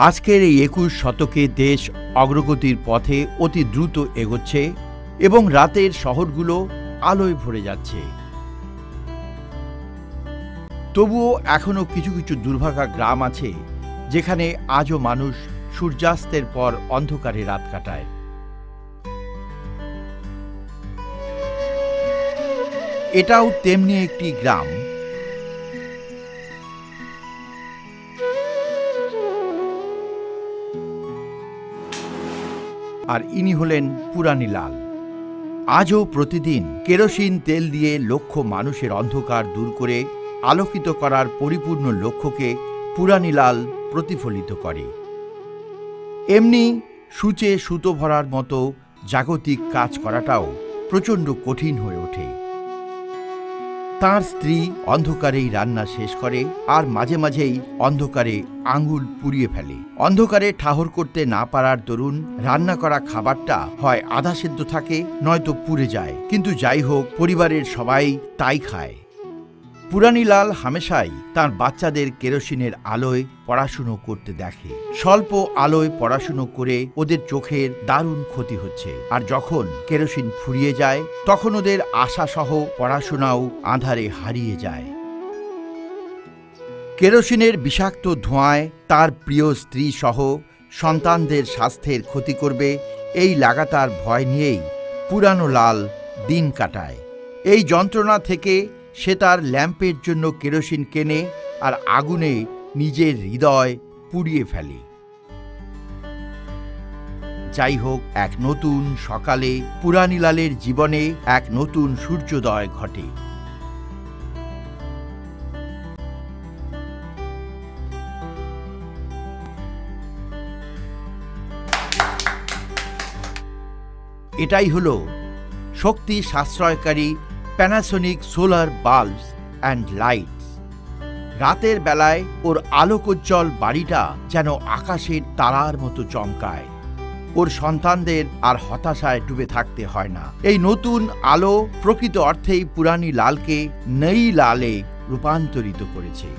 আজকের এই ২১ শতকে দেশ অগ্রগতির পথে অতি দ্রুত এগোচ্ছে এবং রাতের শহরগুলো আলোয় ভরে যাচ্ছে। তবুও এখনো কিছু কিছু দুর্ভাগা গ্রাম আছে যেখানে আজও মানুষ সূর্যাস্তের পর অন্ধকারে রাত কাটায়। এটাও তেমনি একটি গ্রাম। আর ইনি হলেন পুরানি লাল। আজও প্রতিদিন কেরোসিন তেল দিয়ে লক্ষ মানুষের অন্ধকার দূর করে আলোকিত করার পরিপূর্ণ লক্ষ্যকে পুরানি লাল প্রতিফলিত করে। এমনি সূচে সুতো ভরার মতো জাগতিক কাজ করাটাও প্রচণ্ড কঠিন হয়ে ওঠে। তাঁর স্ত্রী অন্ধকারেই রান্না শেষ করে আর মাঝে মাঝেই অন্ধকারে আঙুল পুড়িয়ে ফেলে। অন্ধকারে ঠাহর করতে না পারার দরুন রান্না করা খাবারটা হয় আধা সেদ্ধ থাকে নয়তো পুড়ে যায়, কিন্তু যাই হোক পরিবারের সবাই তাই খায়। পুরানি লাল হামেশাই তার বাচ্চাদের কেরোসিনের আলোয় পড়াশুনো করতে দেখে। স্বল্প আলোয় পড়াশুনো করে ওদের চোখের দারুণ ক্ষতি হচ্ছে, আর যখন কেরোসিন ফুরিয়ে যায় তখন ওদের আশাসহ পড়াশোনাও আঁধারে হারিয়ে যায়। কেরোসিনের বিষাক্ত ধোঁয়ায় তার প্রিয় স্ত্রী সহ সন্তানদের স্বাস্থ্যের ক্ষতি করবে এই লাগাতার ভয় নিয়েই পুরানো লাল দিন কাটায়। এই যন্ত্রণা থেকে সে তার ল্যাম্পের জন্য কেরোসিন কেনে আর আগুনে নিজের হৃদয় পুড়িয়ে ফেলে। যাই হোক, এক নতুন সকালে পুরানি লালের জীবনে এক নতুন সূর্যোদয় ঘটে। এটাই হলো শক্তি সাশ্রয়কারী Panasonic solar bulbs and lights. রাতের বেলায় ওর আলোকোজ্জ্বল বাড়িটা যেন আকাশের তারার মতো চমকায়। ওর সন্তানদের আর হতাশায় ডুবে থাকতে হয় না। এই নতুন আলো প্রকৃত অর্থেই পুরানি লালকে নই লালে রূপান্তরিত করেছে।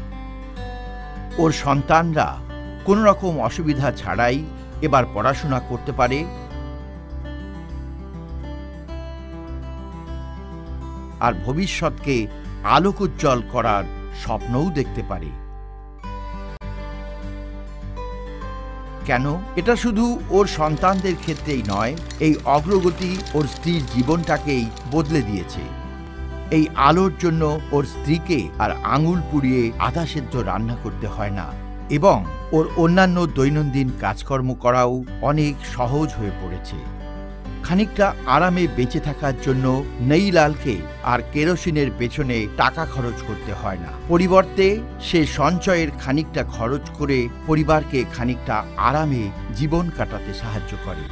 ওর সন্তানরা কোনো রকম অসুবিধা ছাড়াই এবার পড়াশোনা করতে পারে, আর ভবিষ্যৎকে আলোকোজ্জ্বল করার স্বপ্নও দেখতে পারে। কেন? এটা শুধু ওর সন্তানদের ক্ষেত্রেই নয়, এই অগ্রগতি ওর স্ত্রীর জীবনটাকেই বদলে দিয়েছে। এই আলোর জন্য ওর স্ত্রীকে আর আঙুল পুড়িয়ে আধা সেদ্ধ রান্না করতে হয় না, এবং ওর অন্যান্য দৈনন্দিন কাজকর্ম করাও অনেক সহজ হয়ে পড়েছে। খানিকটা আরামে বেঁচে থাকার জন্য নই লালকে আর কেরোসিনের পেছনে টাকা খরচ করতে হয় না। পরিবর্তে সে সঞ্চয়ের খানিকটা খরচ করে পরিবারকে খানিকটা আরামে জীবন কাটাতে সাহায্য করে।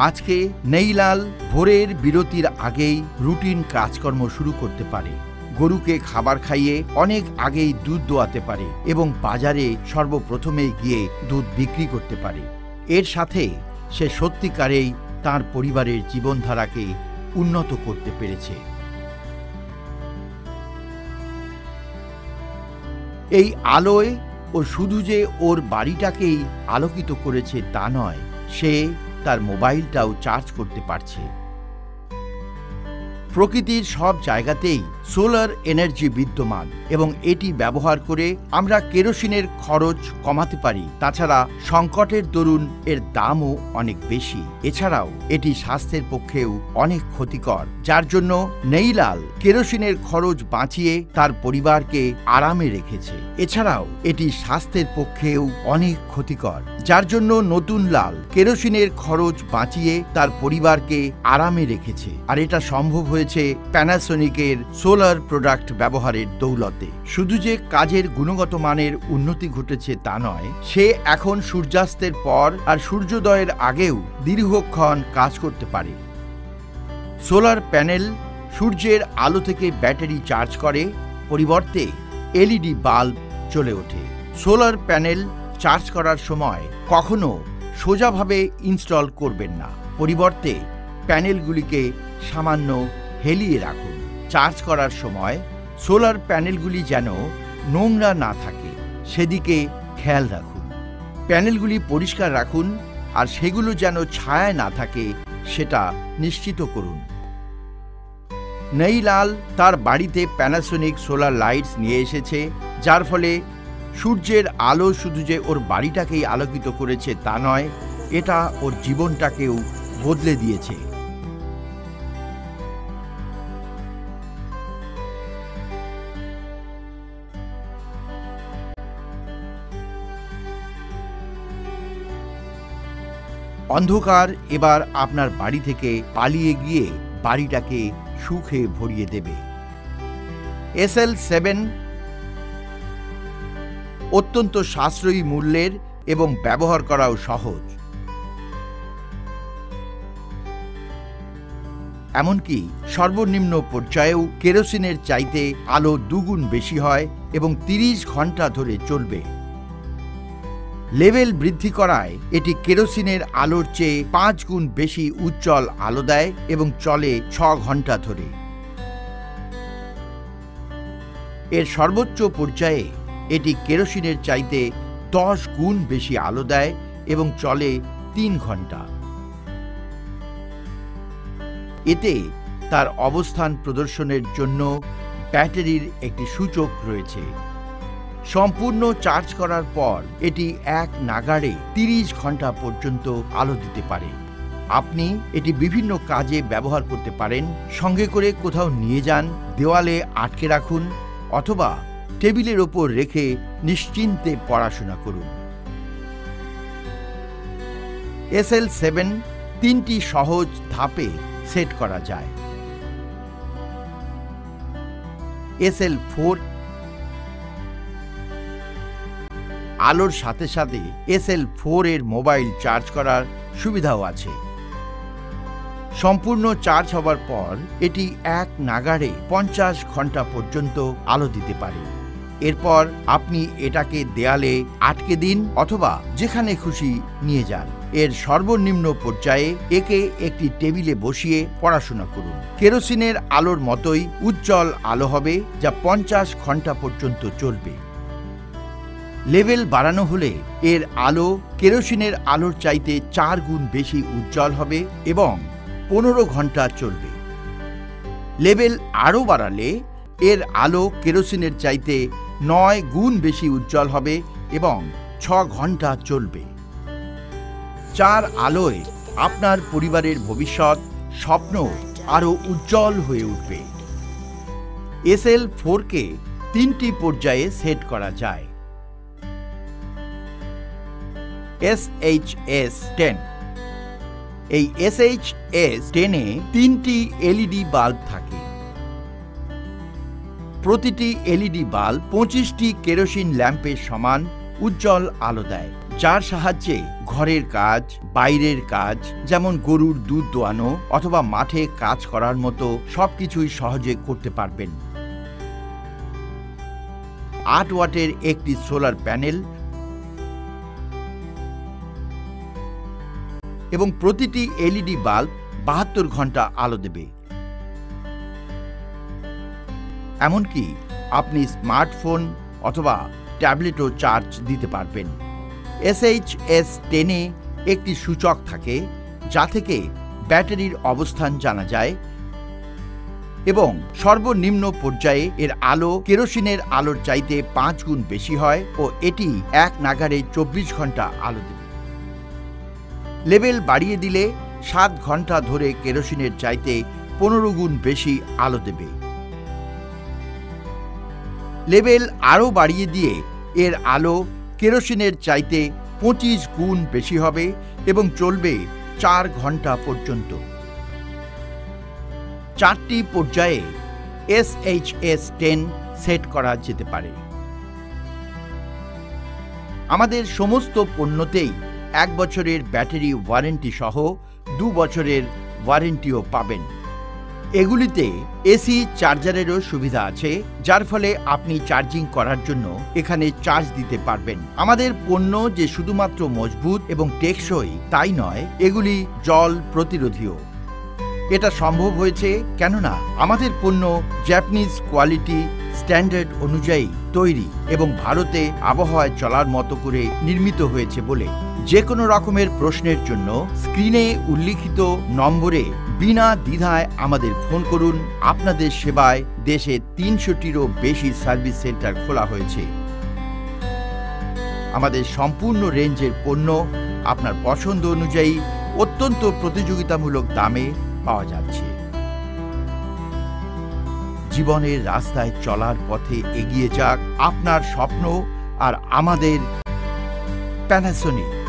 আজকে নই লাল ভোরের বিরতির আগেই রুটিন কাজকর্ম শুরু করতে পারে। গরুকে খাবার খাইয়ে অনেক আগেই দুধ দোয়াতে পারে এবং বাজারে সর্বপ্রথমে গিয়ে দুধ বিক্রি করতে পারে। এর সাথে সে সত্যিকারেই তার পরিবারের জীবনধারাকে উন্নত করতে পেরেছে। এই আলোয় ও শুধু যে ওর বাড়িটাকেই আলোকিত করেছে তা নয়, সে তার মোবাইলটাও চার্জ করতে পারছে। প্রকৃতির সব জায়গাতেই সোলার এনার্জি বিদ্যমান এবং এটি ব্যবহার করে আমরা কেরোসিনের খরচ কমাতে পারি। তাছাড়া সংকটের দরুন এর দামও অনেক বেশি। এছাড়াও এটি স্বাস্থ্যের পক্ষেও অনেক ক্ষতিকর, যার জন্য নই লাল কেরোসিনের খরচ বাঁচিয়ে তার পরিবারকে আরামে রেখেছে। এছাড়াও এটি স্বাস্থ্যের পক্ষেও অনেক ক্ষতিকর, যার জন্য নতুন লাল কেরোসিনের খরচ বাঁচিয়ে তার পরিবারকে আরামে রেখেছে। আর এটা সম্ভব হয়েছে প্যানাসোনিকের সোলার প্রোডাক্ট ব্যবহারের দৌলতে। শুধু যে কাজের গুণগত মানের উন্নতি ঘটেছে তা নয়, সে এখন সূর্যাস্তের পর আর সূর্যোদয়ের আগেও দীর্ঘক্ষণ কাজ করতে পারে। সোলার প্যানেল সূর্যের আলো থেকে ব্যাটারি চার্জ করে, পরিবর্তে এলইডি বাল্ব জ্বলে ওঠে। সোলার প্যানেল চার্জ করার সময় কখনো সোজাভাবে ইনস্টল করবেন না, পরিবর্তে প্যানেলগুলিকে সামান্য হেলিয়ে রাখুন। চার্জ করার সময় সোলার প্যানেলগুলি যেন নোংরা না থাকে সেদিকে খেয়াল রাখুন। প্যানেলগুলি পরিষ্কার রাখুন আর সেগুলো যেন ছায়ায় না থাকে সেটা নিশ্চিত করুন। নৈলাল তার বাড়িতে প্যানাসোনিক সোলার লাইটস নিয়ে এসেছে, যার ফলে সূর্যের আলো শুধু যে ওর বাড়িটাকেই আলোকিত করেছে তা নয়, এটা ওর জীবনটাকেও বদলে দিয়েছে। অন্ধকার এবার আপনার বাড়ি থেকে পালিয়ে গিয়ে বাড়িটাকে সুখে ভরিয়ে দেবে। SL7 অত্যন্ত সাশ্রয়ী মূল্যের এবং ব্যবহার করাও সহজ। এমনকি সর্বনিম্ন পর্যায়েও কেরোসিনের চাইতে আলো দুগুণ বেশি হয় এবং 30 ঘন্টা ধরে চলবে। লেভেল বৃদ্ধি করায় এটি কেরোসিনের আলোর চেয়ে 5 গুণ বেশি উজ্জ্বল আলো দেয় এবং চলে 6 ঘন্টা ধরে। এর সর্বোচ্চ পর্যায়ে এটি কেরোসিনের চাইতে 10 গুণ বেশি আলো দেয় এবং চলে 3 ঘন্টা। এতে তার অবস্থান প্রদর্শনের জন্য ব্যাটারির একটি সূচক রয়েছে। সম্পূর্ণ চার্জ করার পর এটি এক নাগাড়ে 30 ঘন্টা পর্যন্ত আলো দিতে পারে। আপনি এটি বিভিন্ন কাজে ব্যবহার করতে পারেন। সঙ্গে করে কোথাও নিয়ে যান, দেওয়ালে আটকে রাখুন অথবা টেবিলের ওপর রেখে নিশ্চিন্তে পড়াশোনা করুন। SL7 3টি সহজ ধাপে সেট করা যায়। SL4 আলোর সাথে সাথে SL4 এর মোবাইল চার্জ করার সুবিধাও আছে। সম্পূর্ণ চার্জ হবার পর এটি এক নাগাড়ে 50 ঘন্টা পর্যন্ত আলো দিতে পারে। এরপর আপনি এটাকে দেয়ালে আটকে দিন অথবা যেখানে খুশি নিয়ে যান। এর সর্বনিম্ন পর্যায়ে একে একটি টেবিলে বসিয়ে পড়াশোনা করুন। কেরোসিনের আলোর মতোই উজ্জ্বল আলো হবে, যা 50 ঘন্টা পর্যন্ত চলবে। লেভেল বাড়ানো হলে এর আলো কেরোসিনের আলোর চাইতে 4 গুণ বেশি উজ্জ্বল হবে এবং 15 ঘন্টা চলবে। লেভেল আরও বাড়ালে এর আলো কেরোসিনের চাইতে 9 গুণ বেশি উজ্জ্বল হবে এবং 6 ঘন্টা চলবে। 4 আলোয় আপনার পরিবারের ভবিষ্যৎ স্বপ্ন আরও উজ্জ্বল হয়ে উঠবে। SL4কে 3টি পর্যায়ে সেট করা যায়। SHS10 এই SHS10-এ 3টি LED বাল্ব থাকে। প্রতিটি LED বাল্ব 25টি কেরোসিন ল্যাম্পের সমান উজ্জ্বল আলো দেয়, যার সাহায্যে ঘরের কাজ, বাইরের কাজ যেমন গরুর দুধ দোয়ানো অথবা মাঠে কাজ করার মতো সবকিছুই সহজে করতে পারবেন। 8 ওয়াটের একটি সোলার প্যানেল এবং প্রতিটি LED বাল্ব 72 ঘন্টা আলো দেবে। এমনকি আপনি স্মার্টফোন অথবা ট্যাবলেটও চার্জ দিতে পারবেন। SHS10-এ একটি সূচক থাকে যা থেকে ব্যাটারির অবস্থান জানা যায় এবং সর্বনিম্ন পর্যায়ে এর আলো কেরোসিনের আলোর চাইতে 5 গুণ বেশি হয় ও এটি এক নাগাড়ে 24 ঘন্টা আলো দেবে। লেভেল বাড়িয়ে দিলে 7 ঘন্টা ধরে কেরোসিনের চাইতে 15 গুণ বেশি আলো দেবে। লেভেল আরও বাড়িয়ে দিয়ে এর আলো কেরোসিনের চাইতে 25 গুণ বেশি হবে এবং চলবে 4 ঘন্টা পর্যন্ত। 4টি পর্যায়ে SHS10 সেট করা যেতে পারে। আমাদের সমস্ত পণ্যতেই 1 বছরের ব্যাটারি ওয়ারেন্টি সহ 2 বছরের ওয়ারেন্টিও পাবেন। এগুলিতে এসি চার্জারেরও সুবিধা আছে, যার ফলে আপনি চার্জিং করার জন্য এখানে চার্জ দিতে পারবেন। আমাদের পণ্য যে শুধুমাত্র মজবুত এবং টেকসই তাই নয়, এগুলি জল প্রতিরোধীও। এটা সম্ভব হয়েছে কেননা আমাদের পণ্য জাপানিজ কোয়ালিটি স্ট্যান্ডার্ড অনুযায়ী তৈরি এবং ভারতে আবহাওয়ায় চলার মতো করে নির্মিত হয়েছে বলে। যে কোনো রকমের প্রশ্নের জন্য স্ক্রিনে উল্লিখিত নম্বরে বিনা দ্বিধায় আমাদের ফোন করুন। আপনাদের সেবায় দেশে ৩০০টিরও বেশি সার্ভিস সেন্টার খোলা হয়েছে। আমাদের সম্পূর্ণ রেঞ্জের পণ্য আপনার পছন্দ অনুযায়ী অত্যন্ত প্রতিযোগিতামূলক দামে পাওয়া যাচ্ছে। জীবনের রাস্তায় চলার পথে এগিয়ে যাক আপনার স্বপ্ন আর আমাদের প্যানাসোনিক।